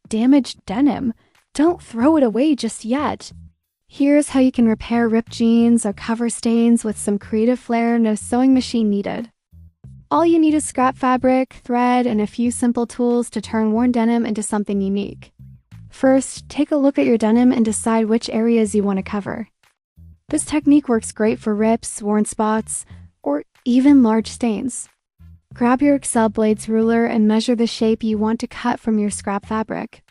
damaged denim. Don't throw it away just yet. Here's how you can repair ripped jeans or cover stains with some creative flair, no sewing machine needed. All you need is scrap fabric, thread, and a few simple tools to turn worn denim into something unique. First, take a look at your denim and decide which areas you want to cover. This technique works great for rips, worn spots, or even large stains. Grab your Excel blades ruler and measure the shape you want to cut from your scrap fabric.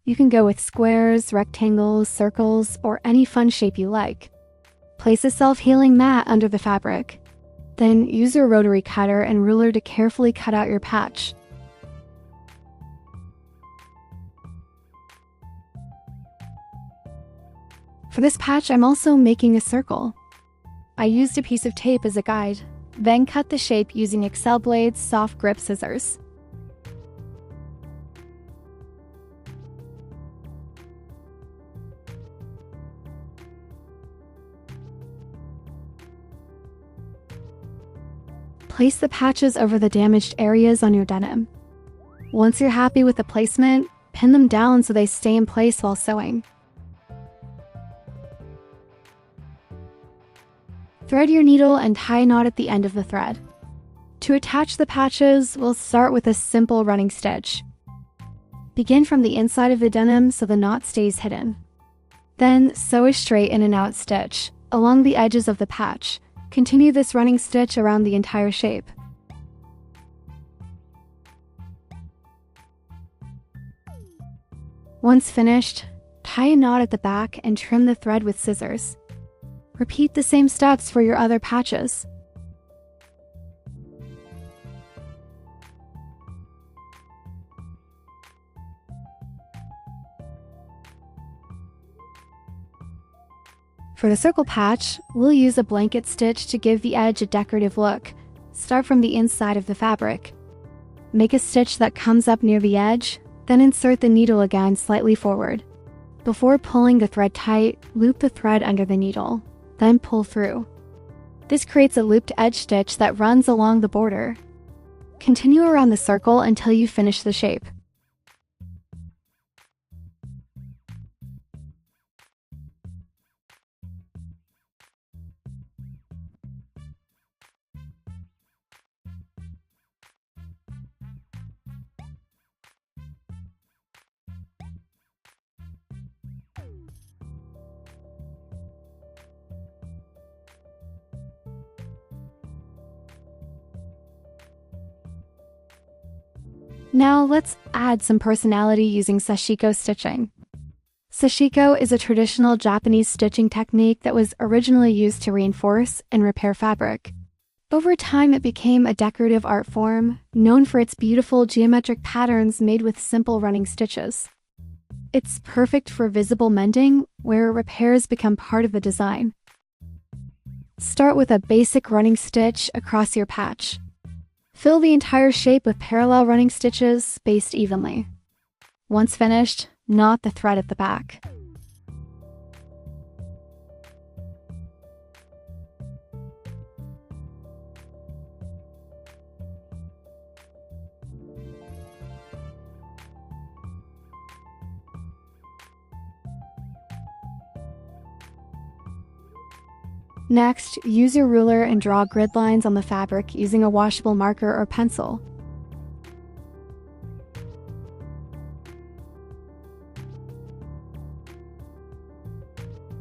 You can go with squares, rectangles, circles, or any fun shape you like. Place a self-healing mat under the fabric. Then use your rotary cutter and ruler to carefully cut out your patch. For this patch, I'm also making a circle. I used a piece of tape as a guide, then cut the shape using Excel blades' soft grip scissors. Place the patches over the damaged areas on your denim. Once you're happy with the placement, pin them down so they stay in place while sewing. Thread your needle and tie a knot at the end of the thread. To attach the patches, we'll start with a simple running stitch. Begin from the inside of the denim so the knot stays hidden. Then sew a straight in and out stitch along the edges of the patch. Continue this running stitch around the entire shape. Once finished, tie a knot at the back and trim the thread with scissors. Repeat the same steps for your other patches. For the circle patch, we'll use a blanket stitch to give the edge a decorative look. Start from the inside of the fabric. Make a stitch that comes up near the edge, then insert the needle again slightly forward. Before pulling the thread tight, loop the thread under the needle, then pull through. This creates a looped edge stitch that runs along the border. Continue around the circle until you finish the shape. Now let's add some personality using Sashiko stitching. Sashiko is a traditional Japanese stitching technique that was originally used to reinforce and repair fabric. Over time, it became a decorative art form, known for its beautiful geometric patterns made with simple running stitches. It's perfect for visible mending, where repairs become part of the design. Start with a basic running stitch across your patch. Fill the entire shape with parallel running stitches spaced evenly. Once finished, knot the thread at the back. Next, use your ruler and draw grid lines on the fabric using a washable marker or pencil.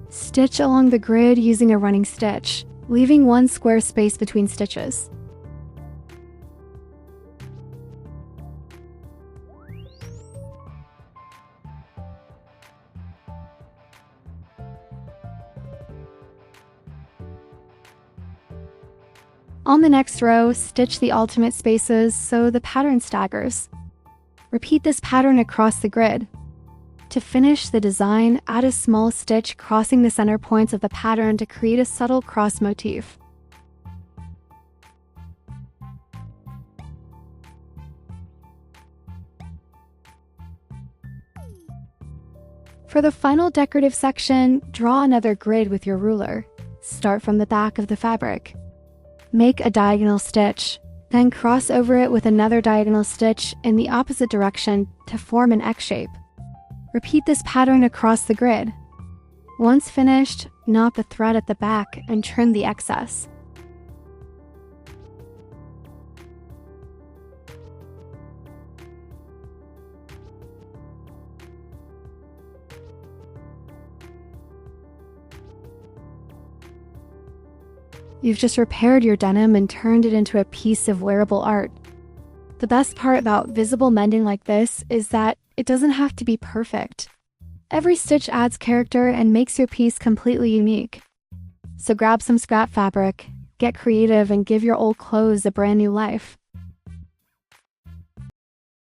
Stitch along the grid using a running stitch, leaving one square space between stitches. On the next row, stitch the alternate spaces so the pattern staggers. Repeat this pattern across the grid. To finish the design, add a small stitch crossing the center points of the pattern to create a subtle cross motif. For the final decorative section, draw another grid with your ruler. Start from the back of the fabric. Make a diagonal stitch, then cross over it with another diagonal stitch in the opposite direction to form an X shape. Repeat this pattern across the grid. Once finished, knot the thread at the back and trim the excess. You've just repaired your denim and turned it into a piece of wearable art. The best part about visible mending like this is that it doesn't have to be perfect. Every stitch adds character and makes your piece completely unique. So grab some scrap fabric, get creative, and give your old clothes a brand new life.